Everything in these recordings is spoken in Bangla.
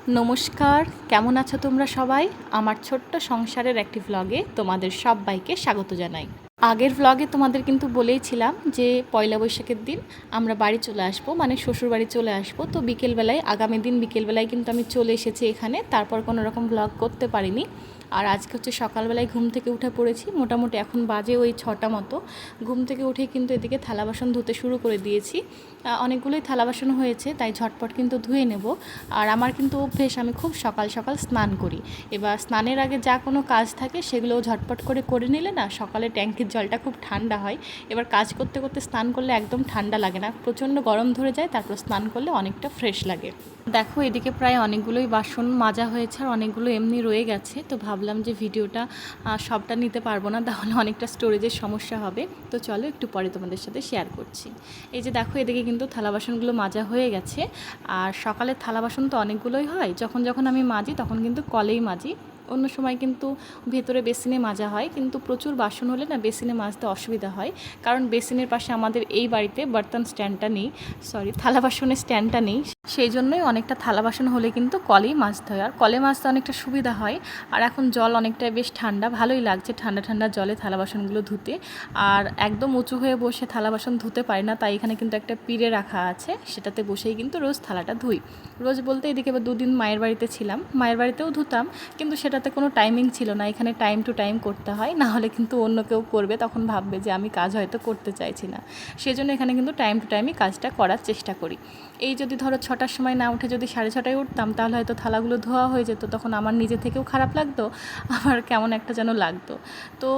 নমস্কার, কেমন আছো তোমরা সবাই? আমার ছোট্ট সংসারের একটি ভ্লগে তোমাদের সবাইকে স্বাগত জানাই। আগের ভ্লগে তোমাদের কিন্তু বলেইছিলাম যে পয়লা বৈশাখের দিন আমরা বাড়ি চলে আসবো, মানে শ্বশুর বাড়ি চলে আসবো। তো বিকেলবেলায়, আগামী দিন বিকেলবেলায় কিন্তু আমি চলে এসেছি এখানে। তারপর কোনো রকম ভ্লগ করতে পারিনি। আর আজকে হচ্ছে সকালবেলায় ঘুম থেকে উঠে পড়েছি, মোটামুটি এখন বাজে ওই 6টা মতো। ঘুম থেকে উঠে কিন্তু এদিকে থালা বাসন ধুতে শুরু করে দিয়েছি। অনেকগুলোই থালা বাসন হয়েছে, তাই ঝটপট কিন্তু ধুয়ে নেব। আর আমার কিন্তু অভ্যেস, আমি খুব সকাল সকাল স্নান করি। এবার স্নানের আগে যা কোনো কাজ থাকে সেগুলোও ঝটপট করে নিলে না সকালে ট্যাঙ্কির জলটা খুব ঠান্ডা হয়। এবার কাজ করতে করতে স্নান করলে একদম ঠান্ডা লাগে না, প্রচণ্ড গরম ধরে যায়, তারপর স্নান করলে অনেকটা ফ্রেশ লাগে। দেখো এদিকে প্রায় অনেকগুলোই বাসন মাজা হয়েছে আর অনেকগুলো এমনি রয়ে গেছে। তো ভাবলাম যে ভিডিওটা সবটা নিতে পারবো না, তাহলে অনেকটা স্টোরেজের সমস্যা হবে। তো চলো একটু পরে তোমাদের সাথে শেয়ার করছি। এই যে দেখো এদিকে কিন্তু থালা বাসনগুলো মাজা হয়ে গেছে। আর সকালের থালা বাসন তো অনেকগুলোই হয়, যখন যখন আমি মাজি তখন কিন্তু কলেই মাজি। অন্য সময় কিন্তু ভেতরে বেসিনে মাজা হয়, কিন্তু প্রচুর বাসন হলে না বেসিনে মাজতে অসুবিধা হয়। কারণ বেসিনের পাশে আমাদের এই বাড়িতে বর্তন স্ট্যান্ডটা নেই, থালা বাসনের স্ট্যান্ডটা নেই। সেই জন্যই অনেকটা থালা বাসন হলে কিন্তু কলেই মাজতে হয়, আর কলে মাজতে অনেকটা সুবিধা হয়। আর এখন জল অনেকটাই বেশ ঠান্ডা, ভালোই লাগছে ঠান্ডা ঠান্ডা জলে থালা বাসনগুলো ধুতে। আর একদম উঁচু হয়ে বসে থালা বাসন ধুতে পারি না, তাই এখানে কিন্তু একটা পিঁড়ে রাখা আছে, সেটাতে বসেই কিন্তু রোজ থালাটা ধুই। রোজ বলতে এদিকে 2 দিন মায়ের বাড়িতে ছিলাম, মায়ের বাড়িতেও ধুতাম, কিন্তু সেটাতে কোনো টাইমিং ছিল না। এখানে টাইম টু টাইম করতে হয়, না হলে কিন্তু অন্য কেউ করবে, তখন ভাববে যে আমি কাজ হয়তো করতে চাইছি না। সেজন্য এখানে কিন্তু টাইম টু টাইমই কাজটা করার চেষ্টা করি। এই যদি ধরো 6টার সময় না উঠে যদি 6:30টায় উঠতাম, তাহলে হয়তো থালাগুলো ধোয়া হয়ে যেত, তখন আমার নিজে থেকেও খারাপ লাগতো, আমার কেমন একটা যেন লাগতো। তো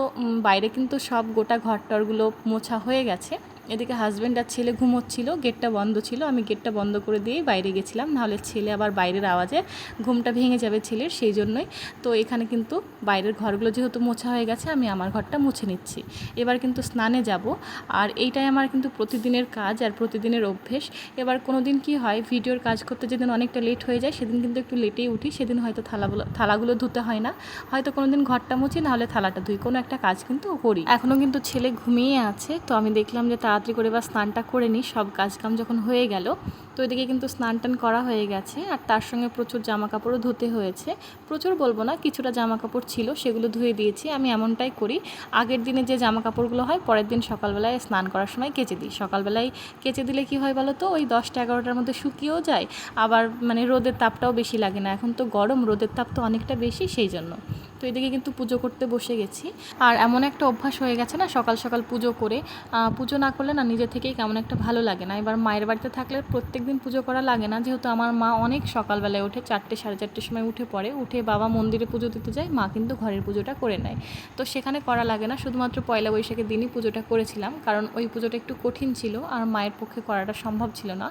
বাইরে কিন্তু সব গোটা ঘরটরগুলো মোছা হয়ে গেছে। এদিকে হাজব্যান্ড আর ছেলে ঘুমোচ্ছিল, গেটটা বন্ধ ছিল, আমি গেটটা বন্ধ করে দিয়েই বাইরে গেছিলাম, নাহলে ছেলে আবার বাইরের আওয়াজে ঘুমটা ভেঙে যাবে ছেলের, সেই জন্যই। তো এখানে কিন্তু বাইরের ঘরগুলো যেহেতু মোছা হয়ে গেছে, আমি আমার ঘরটা মুছে নিচ্ছি। এবার কিন্তু স্নানে যাব, আর এইটাই আমার কিন্তু প্রতিদিনের কাজ আর প্রতিদিনের অভ্যেস। এবার কোনো দিন কী হয়, ভিডিওর কাজ করতে যেদিন অনেকটা লেট হয়ে যায় সেদিন কিন্তু একটু লেটেই উঠি, সেদিন হয়তো থালাগুলো ধুতে হয় না, হয়তো কোনো দিন ঘরটা মুছি, নাহলে থালাটা ধুই, কোনো একটা কাজ কিন্তু করি। এখনও কিন্তু ছেলে ঘুমিয়ে আছে, তো আমি দেখলাম যে তাড়াতাড়ি করে বা স্নানটা করে নিই, সব কাজকাম যখন হয়ে গেল। তো এদিকে কিন্তু স্নান টান করা হয়ে গেছে, আর তার সঙ্গে প্রচুর জামা কাপড়ও ধুতে হয়েছে। প্রচুর বলবো না, কিছুটা জামা কাপড় ছিল, সেগুলো ধুয়ে দিয়েছি। আমি এমনটাই করি, আগের দিনে যে জামা কাপড়গুলো হয় পরের দিন সকালবেলায় স্নান করার সময় কেচে দিই। সকালবেলায় কেচে দিলে কি হয় বলো তো, ওই 10টা-11টার মধ্যে শুকিয়েও যায়, আবার মানে রোদের তাপটাও বেশি লাগে না। এখন তো গরম, রোদের তাপ তো অনেকটা বেশি, সেই জন্য। তো এদিকে কিন্তু পুজো করতে বসে গেছি। আর এমন একটা অভ্যাস হয়ে গেছে না, সকাল সকাল পুজো করে, পুজো না করলে না নিজে থেকেই কেমন একটা ভালো লাগে না। এবার মায়ের বাড়িতে থাকলে প্রত্যেক দিন পুজো করা লাগে না, যেহেতু আমার মা অনেক সকালবেলায় ওঠে, 4টে-4:30টার সময় উঠে পড়ে, উঠে বাবা মন্দিরে পুজো দিতে যায়, মা কিন্তু ঘরের পুজোটা করে নেয়। তো সেখানে করা লাগে না, শুধুমাত্র পয়লা বৈশাখের দিনই পুজোটা করেছিলাম, কারণ ওই পুজোটা একটু কঠিন ছিল আর মায়ের পক্ষে করাটা সম্ভব ছিল না।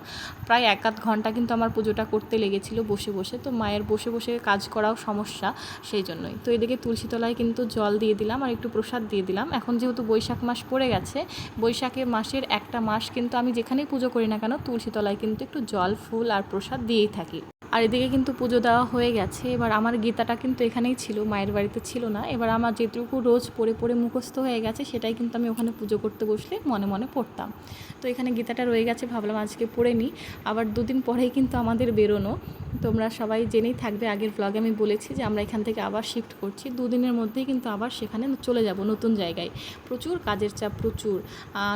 প্রায় 1-8 ঘন্টা কিন্তু আমার পুজোটা করতে লেগেছিল বসে বসে, তো মায়ের বসে বসে কাজ করাও সমস্যা, সেই জন্যই। তো এদিকে তুলসী তলায় কিন্তু জল দিয়ে দিলাম আর একটু প্রসাদ দিয়ে দিলাম। এখন যেহেতু বৈশাখ মাস পড়ে গেছে, বৈশাখের মাসের একটা মাস কিন্তু আমি যেখানেই পুজো করি না কেন, তুলসী তলায় কিন্তু একটু জল, ফুল আর প্রসাদ দিয়েই থাকি। আর এদিকে কিন্তু পুজো দেওয়া হয়ে গেছে। এবার আমার গীতাটা কিন্তু এখানেই ছিল, মায়ের বাড়িতে ছিল না। এবার আমার যেটুকু রোজ পড়ে পড়ে মুখস্থ হয়ে গেছে, সেটাই কিন্তু আমি ওখানে পুজো করতে বসলে মনে মনে পড়তাম। তো এখানে গীতাটা রয়ে গেছে, ভাবলাম আজকে পড়ে নিই। আবার 2 দিন পরেই কিন্তু আমাদের বেরোনো, তোমরা সবাই জেনেই থাকবে, আগের ব্লগে আমি বলেছি যে আমরা এখান থেকে আবার শিফট করছি। 2 দিনের মধ্যেই কিন্তু আবার সেখানে চলে যাব, নতুন জায়গায়। প্রচুর কাজের চাপ, প্রচুর।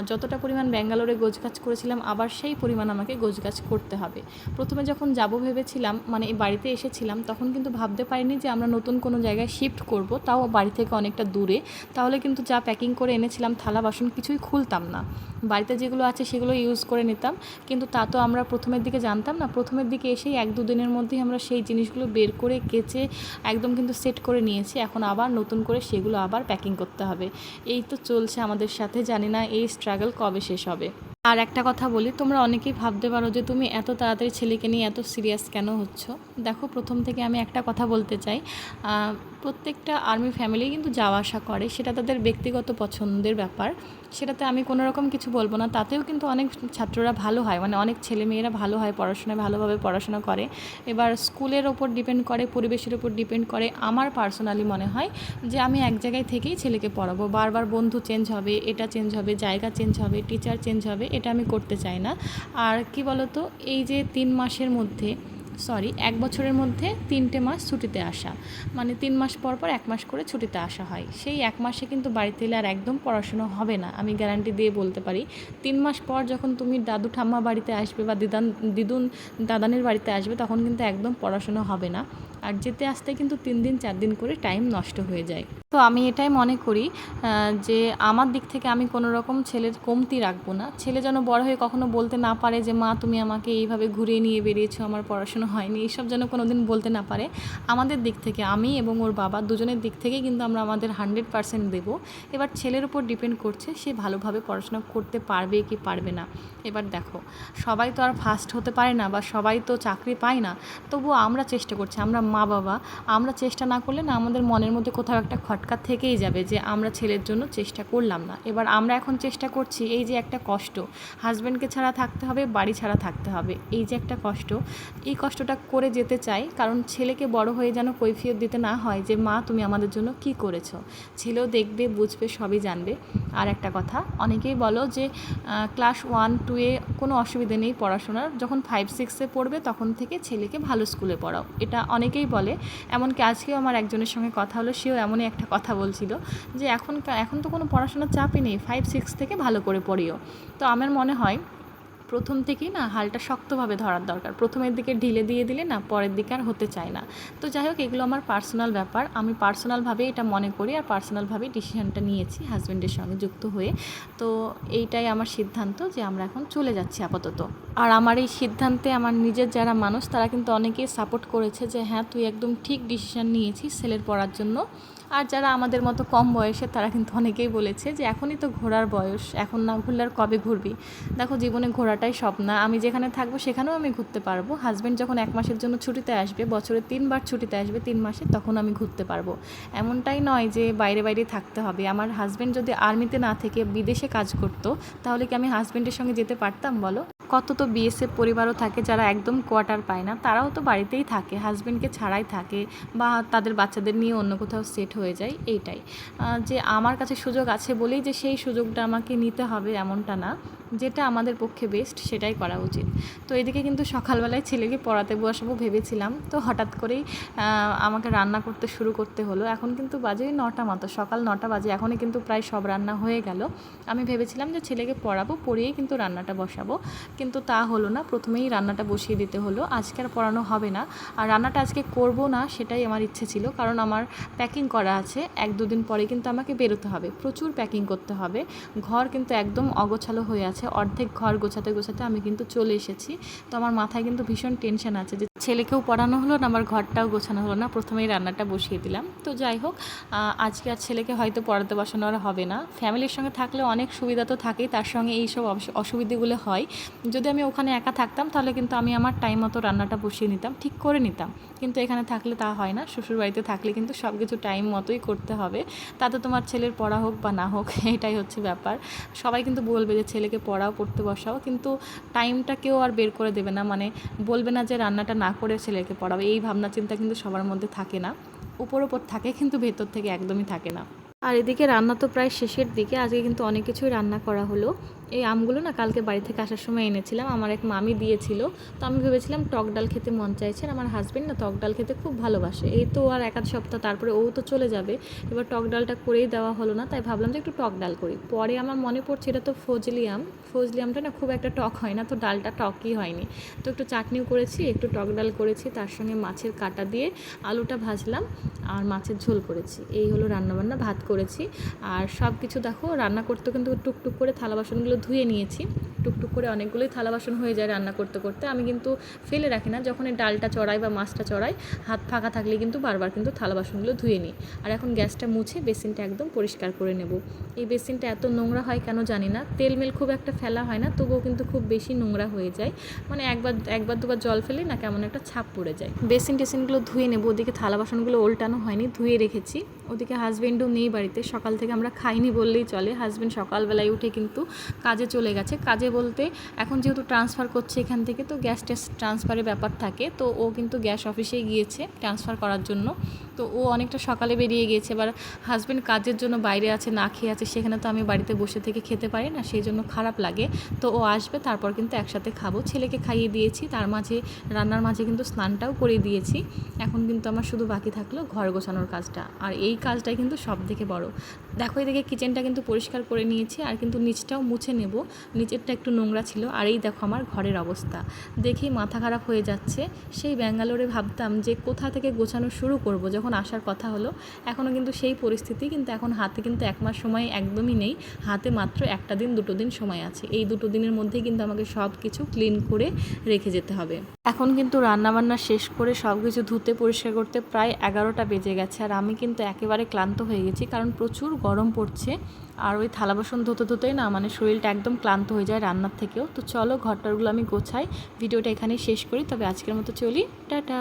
যতটা পরিমাণ ব্যাঙ্গালোরে গোছগাছ করেছিলাম, আবার সেই পরিমাণ আমাকে গোছগাছ করতে হবে। প্রথমে যখন যাব ভেবেছিলাম, মানে এই বাড়িতে এসেছিলাম, তখন কিন্তু ভাবতে পারিনি যে আমরা নতুন কোনো জায়গায় শিফট করব, তাও বাড়ি থেকে অনেকটা দূরে। তাহলে কিন্তু যা প্যাকিং করে এনেছিলাম থালা বাসন কিছুই খুলতাম না, বাড়িতে যেগুলো আছে সেগুলো ইউজ করে নিতাম। কিন্তু তা তো আমরা প্রথমের দিকে জানতাম না, প্রথমের দিকে এসেই 1-2 দিনের মধ্যেই আমরা সেই জিনিসগুলো বের করে কেচে একদম কিন্তু সেট করে নিয়েছি। এখন আবার নতুন করে সেগুলো আবার প্যাকিং করতে হবে। এই তো চলছে আমাদের সাথে, জানি না এই স্ট্রাগল কবে শেষ হবে। আর একটা কথা বলি, তোমরা অনেকেই ভাবতে পারো যে তুমি এত তাড়াতাড়ি ছেলেকে নিয়ে এত সিরিয়াস কেন হচ্ছ। দেখো, প্রথম থেকে আমি একটা কথা বলতে চাই, প্রত্যেকটা আর্মি ফ্যামিলি কিন্তু যাওয়া আসা করে, সেটা তাদের ব্যক্তিগত পছন্দের ব্যাপার, সেটাতে আমি কোনো রকম কিছু বলবো না। তাতেও কিন্তু অনেক ছাত্ররা ভালো হয়, মানে অনেক ছেলেমেয়েরা ভালো হয়, পড়াশোনায় ভালোভাবে পড়াশোনা করে। এবার স্কুলের ওপর ডিপেন্ড করে, পরিবেশের ওপর ডিপেন্ড করে। আমার পার্সোনালি মনে হয় যে আমি এক জায়গায় থেকেই ছেলেকে পড়াবো, বারবার বন্ধু চেঞ্জ হবে, এটা চেঞ্জ হবে, জায়গা চেঞ্জ হবে, টিচার চেঞ্জ হবে, এটা আমি করতে চাই না। আর কি বলতো, এই যে 3 মাসের মধ্যে 1 বছরের মধ্যে 3টে মাস ছুটিতে আসা, মানে 3 মাস পর পর 1 মাস করে ছুটিতে আসা হয়। সেই 1 মাসে কিন্তু বাড়িতে এলে আর একদম পড়াশুনো হবে না, আমি গ্যারান্টি দিয়ে বলতে পারি। 3 মাস পর যখন তুমি দাদু ঠাম্মা বাড়িতে আসবে বা দিদুন দাদানের বাড়িতে আসবে, তখন কিন্তু একদম পড়াশুনো হবে না। আর যেতে আসতে কিন্তু 3 দিন 4 দিন করে টাইম নষ্ট হয়ে যায়। তো আমি এটাই মনে করি যে আমার দিক থেকে আমি কোনো রকম ছেলের কমতি রাখবো না। ছেলে যেন বড় হয়ে কখনো বলতে না পারে যে মা তুমি আমাকে এইভাবে ঘুরিয়ে নিয়ে বেরিয়েছো, আমার পড়াশোনা হয়নি, এইসব যেন কোনো দিন বলতে না পারে। আমাদের দিক থেকে, আমি এবং ওর বাবা দুজনের দিক থেকেই কিন্তু আমরা আমাদের 100% দেবো। এবার ছেলের উপর ডিপেন্ড করছে সে ভালোভাবে পড়াশোনা করতে পারবে কি পারবে না। এবার দেখো, সবাই তো আর ফার্স্ট হতে পারে না বা সবাই তো চাকরি পায় না, তবুও আমরা চেষ্টা করছি। আমরা মা বাবা, আমরা চেষ্টা না করলে না আমাদের মনের মধ্যে কোথাও একটা খটকা থেকেই যাবে যে আমরা ছেলের জন্য চেষ্টা করলাম না। এবার আমরা এখন চেষ্টা করছি, এই যে একটা কষ্ট, হাজব্যান্ডকে ছাড়া থাকতে হবে, বাড়ি ছাড়া থাকতে হবে, এই যে একটা কষ্ট, এই কষ্টটা করে যেতে চাই। কারণ ছেলেকে বড় হয়ে যেন কৈফিয়ত দিতে না হয় যে মা তুমি আমাদের জন্য কি করেছো। ছেলেও দেখবে, বুঝবে, সবই জানবে। আর একটা কথা, অনেকেই বলো যে ক্লাস 1-2-এ কোনো অসুবিধে নেই পড়াশোনার, যখন 5-6-এ পড়বে তখন থেকে ছেলেকে ভালো স্কুলে পড়াও, এটা অনেকেই বলে। এমনকি আজকেও আমার একজনের সঙ্গে কথা হলো, সেও এমনই একটা কথা বলছিল যে এখন তো কোনো পড়াশোনার চাপই নেই, 5-6 থেকে ভালো করে পড়িও। তো আমার মনে হয় প্রথম থেকেই না হালটা শক্তভাবে ধরার দরকার। প্রথমের দিকে ঢিলে দিয়ে দিলে না পরের দিকে আর হতে চায় না। তো যাই হোক, এগুলো আমার পার্সোনাল ব্যাপার, আমি পার্সোনালভাবে এটা মনে করি আর পার্সোনালভাবেই ডিসিশনটা নিয়েছি হাজব্যান্ডের সঙ্গে যুক্ত হয়ে। তো এইটাই আমার সিদ্ধান্ত যে আমরা এখন চলে যাচ্ছি আপাতত। আর আমার এই সিদ্ধান্তে আমার নিজের যারা মানুষ তারা কিন্তু অনেকেই সাপোর্ট করেছে যে হ্যাঁ তুই একদম ঠিক ডিসিশন নিয়েছিস ছেলের পড়ার জন্য। আর যারা আমাদের মতো কম বয়সে তারা কিন্তু অনেকেই বলেছে যে এখনই তো ঘোরার বয়স, এখন না ঘুরলে আর কবে ঘুরবি। দেখো, জীবনে ঘোরাটাই সব না, আমি যেখানে থাকবো সেখানেও আমি ঘুরতে পারবো। হাজব্যান্ড যখন 1 মাসের জন্য ছুটিতে আসবে, বছরে 3 বার ছুটিতে আসবে 3 মাসে, তখন আমি ঘুরতে পারবো। এমনটাই নয় যে বাইরে বাইরে থাকতে হবে। আমার হাজব্যান্ড যদি আর্মিতে না থেকে বিদেশে কাজ করতো, তাহলে কি আমি হাজব্যান্ডের সঙ্গে যেতে পারতাম বলো? কত তো বিএসএফ পরিবারও থাকে যারা একদম কোয়ার্টার পায় না, তারাও তো বাড়িতেই থাকে, হাজব্যান্ডকে ছাড়াই থাকে বা তাদের বাচ্চাদের নিয়ে অন্য কোথাও সেট হয়ে যায়। এইটাই যে আমার কাছে সুযোগ আছে বলেই যে সেই সুযোগটা আমাকে নিতে হবে এমনটা না, যেটা আমাদের পক্ষে বেস্ট সেটাই করা উচিত। তো এদিকে কিন্তু সকালবেলায় ছেলেকে পড়াতে বসাবো ভেবেছিলাম, তো হঠাৎ করেই আমাকে রান্না করতে শুরু করতে হলো। এখন কিন্তু বাজে 9টা মতো, সকাল 9টা বাজে, এখনই কিন্তু প্রায় সব রান্না হয়ে গেল। আমি ভেবেছিলাম যে ছেলেকে পড়াবো, পড়িয়েই কিন্তু রান্নাটা বসাবো, কিন্তু তা হলো না। প্রথমেই রান্নাটা বসিয়ে দিতে হলো। আজকে আর পড়ানো হবে না, আর রান্নাটা আজকে করব না সেটাই আমার ইচ্ছে ছিল, কারণ আমার প্যাকিং করা আছে। 1-2 দিন পরে কিন্তু আমাকে বেরোতে হবে, প্রচুর প্যাকিং করতে হবে। ঘর কিন্তু একদম অগোছালো হয়ে আছে, অর্ধেক ঘর গোছাতে গোছাতে আমি কিন্তু চলে এসেছি। তো আমার মাথায় কিন্তু ভীষণ টেনশন আছে যে ছেলেকেও পড়ানো হলো না, আমার ঘরটাও গোছানো হলো না, প্রথমেই রান্নাটা বসিয়ে দিলাম। তো যাই হোক, আজকে আর ছেলেকে হয়তো পড়াতে বসানো আর হবে না। ফ্যামিলির সঙ্গে থাকলে অনেক সুবিধা তো থাকেই, তার সঙ্গে এইসব অসুবিধাগুলো হয়। যদি আমি ওখানে একা থাকতাম তাহলে কিন্তু আমি আমার টাইম মতো রান্নাটা বসিয়ে নিতাম, ঠিক করে নিতাম। কিন্তু এখানে থাকলে তা হয় না, শ্বশুরবাড়িতে থাকলে কিন্তু সব কিছু টাইম মতোই করতে হবে। তাতে তোমার ছেলের পড়া হোক বা না হোক, এটাই হচ্ছে ব্যাপার। সবাই কিন্তু বলবে যে ছেলেকে পড়াও, পড়তে বসাও, কিন্তু টাইমটা কেউ আর বের করে দেবে না, মানে বলবে না যে রান্নাটা না করে ছেলেকে পড়াবে। এই ভাবনা চিন্তা কিন্তু সবার মধ্যে থাকে না, উপর থাকে, কিন্তু ভেতর থেকে একদমই থাকে না। আর এদিকে রান্না তো প্রায় শেষের দিকে। আজকে কিন্তু অনেক কিছুই রান্না করা হলো। এই আমগুলো না কালকে বাড়ি থেকে আসার সময় এনেছিলাম, আমার এক মামি দিয়েছিল। তো আমি ভেবেছিলাম টক ডাল খেতে মন চাইছে, আমার হাজব্যান্ড না টক ডাল খেতে খুব ভালোবাসে। এই তো আর 1-আধ সপ্তাহ, তারপরে ও তো চলে যাবে। এবার টক ডালটা করেই দেওয়া হলো না, তাই ভাবলাম যে একটু টক ডাল করি। পরে আমার মনে পড়ছে এটা তো ফজলি আম, ফজলি আমটা না খুব একটা টক হয় না, তো ডালটা টকই হয়নি। তো একটু চাটনিও করেছি, একটু টক ডাল করেছি, তার সঙ্গে মাছের কাঁটা দিয়ে আলুটা ভাজলাম আর মাছের ঝোল করেছি। এই হলো রান্নাবান্না, ভাত করেছি। আর সব কিছু দেখো, রান্না করতে কিন্তু টুকটুক করে থালা বাসনগুলো ধুয়ে নিয়েছি। টুকটুক করে অনেকগুলোই থালা বাসন হয়ে যায় রান্না করতে করতে। আমি কিন্তু ফেলে রাখি না, যখন এই ডালটা চড়াই বা মাছটা চড়াই, হাত ফাঁকা থাকলে কিন্তু বারবার কিন্তু থালা বাসনগুলো ধুয়ে নিই। আর এখন গ্যাসটা মুছে বেসিনটা একদম পরিষ্কার করে নেব। এই বেসিনটা এত নোংরা হয় কেন জানি না, তেলমেল খুব একটা ফেলা হয় না, তবুও কিন্তু খুব বেশি নোংরা হয়ে যায়। মানে একবার দুবার জল ফেলে না কেমন একটা ছাপ পড়ে যায়। টেসিনগুলো ধুয়ে নেব। ওদিকে থালা বাসনগুলো ওল্টানো হয়নি, ধুয়ে রেখেছি। ওদিকে হাজব্যান্ডও নেই বাড়িতে, সকাল থেকে আমরা খাইনি বললেই চলে। হাজব্যান্ড সকালবেলায় উঠে কিন্তু কাজে চলে গেছে। কাজে বলতে এখন যেহেতু ট্রান্সফার করছে এখান থেকে, তো গ্যাস ট্রান্সফারের ব্যাপার থাকে, তো ও কিন্তু গ্যাস অফিসেই গিয়েছে ট্রান্সফার করার জন্য। তো ও অনেকটা সকালে বেরিয়ে গিয়েছে, এবার হাজব্যান্ড কাজের জন্য বাইরে আছে, না খেয়ে আছে, সেখানে তো আমি বাড়িতে বসে থেকে খেতে পারি না, সেই জন্য খারাপ লাগে। তো ও আসবে, তারপর কিন্তু একসাথে খাবো। ছেলেকে খাইয়ে দিয়েছি, তার মাঝে রান্নার মাঝে কিন্তু স্নানটাও করে দিয়েছি। এখন কিন্তু আমার শুধু বাকি থাকলো ঘর গোছানোর কাজটা, আর এই কাজটাই কিন্তু সব থেকে বড়। দেখো এদিকে কিচেনটা কিন্তু পরিষ্কার করে নিয়েছি, আর কিন্তু নিচটাও মুছে নেব, নিচেরটা একটু নোংরা ছিল। আর এই দেখো আমার ঘরের অবস্থা, দেখেই মাথা খারাপ হয়ে যাচ্ছে। সেই ব্যাঙ্গালোরে ভাবতাম যে কোথা থেকে গোছানো শুরু করব, যখন আসার কথা হলো এখনও কিন্তু সেই পরিস্থিতি। কিন্তু এখন হাতে কিন্তু 1 মাস সময় একদমই নেই, হাতে মাত্র 1টা দিন 2টো দিন সময় আছে। এই 2টো দিনের মধ্যেই কিন্তু আমাকে সব কিছু ক্লিন করে রেখে যেতে হবে। এখন কিন্তু রান্নাবান্না শেষ করে সব কিছু ধুতে পরিষ্কার করতে প্রায় 11টা বেজে গেছে, আর আমি কিন্তু একেবারে ক্লান্ত হয়ে গেছি, কারণ প্রচুর গরম পড়ছে। আর ওই থালা বাসন ধুতে ধুতেই না মানে শরীরটা একদম ক্লান্ত হয়ে যায় রান্নার থেকেও। তো চলো ঘরটারগুলো আমি গোছাই, ভিডিওটা এখানেই শেষ করি। তবে আজকের মতো চলি, টাটা।